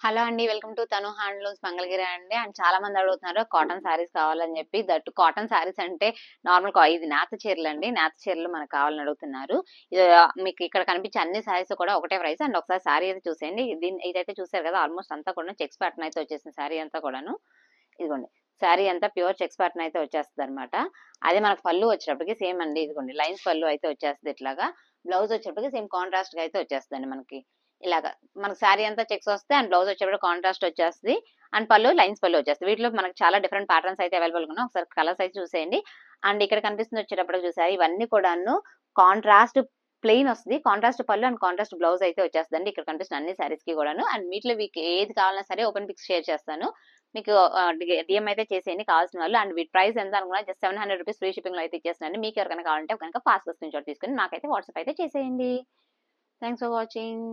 Hello అండి. Welcome to తను handlooms Mangalagiri అండి. అండ్ చాలా మంది అడుగుతున్నారు కాటన్ శారీస్ కావాలని చెప్పి. దట్ కాటన్ శారీస్ అంటే ఇది నేత చీరలండి. నేత చీరలు మనకు కావాలని అడుగుతున్నారు. ఇది మీకు ఇక్కడ కనిపించే అన్ని శారీస్ కూడా ఒకటే ప్రైస్. అండ్ ఒకసారి శారీ అయితే చూసేయండి. ఇదైతే చూసారు కదా, ఆల్మోస్ట్ అంతా కూడా చెక్స్ ప్యాటర్న్ అయితే వచ్చేసింది శారీ అంతా కూడాను. ఇదిగోండి, శారీ అంతా ప్యూర్ చెక్స్ ప్యాటర్న్ అయితే వచ్చేస్తుంది అనమాట. అదే మనకు పళ్ళు వచ్చేటప్పటికి సేమ్ అండి. ఇదిగోండి, లైన్స్ పళ్ళు అయితే వచ్చేస్తుంది ఇట్లాగా. బ్లౌజ్ వచ్చేటప్పటికి సేమ్ కాంట్రాస్ట్ గా అయితే వచ్చేస్తుంది మనకి. ఇలాగా మనకు శారీ అంతా చెక్స్ వస్తే అండ్ బ్లౌజ్ వచ్చేటప్పుడు కాంట్రాస్ట్ వచ్చేస్తుంది. అండ్ పళ్ళు లైన్స్ పళ్ళు వచ్చేస్తుంది. వీటిలో మనకు చాలా డిఫరెంట్ ప్యాటర్న్స్ అయితే అవైలబుల్ ఉన్నాయి. ఒకసారి కలర్స్ అయితే చూసేయండి. అండ్ ఇక్కడ కనిపిస్తుంది వచ్చేటప్పుడు చూసారు, ఇవన్నీ కూడాను కాంట్రాస్ట్ ప్లెయిన్ వస్తుంది. కాంట్రాస్ట్ పళ్ళు అండ్ కాంట్రాస్ట్ బ్లౌజ్ అయితే వచ్చేస్తుంది ఇక్కడ కనిపిస్తున్న అన్ని శారీస్ కి కూడాను. అండ్ వీటిలో మీకు ఏది కావాలన్నా సరే ఓపెన్ పిక్స్ షేర్ చేస్తాను. మీకు డిఎం అయితే చేసేయండి కావాల్సిన వాళ్ళు. అండ్ వీటి ప్రైస్ ఎంత అనుకున్నా జస్ట్ 700 రూపీస్ ఫ్రీ షిప్పింగ్ లో అయితే ఇచ్చేస్తున్నాను. మీకు ఎవరికైనా కావాలంటే కనుక ఫాస్ట్ స్క్రీన్ షాట్ తీసుకుని నాకైతే వాట్సాప్ అయితే చేసేయండి. Thanks for watching.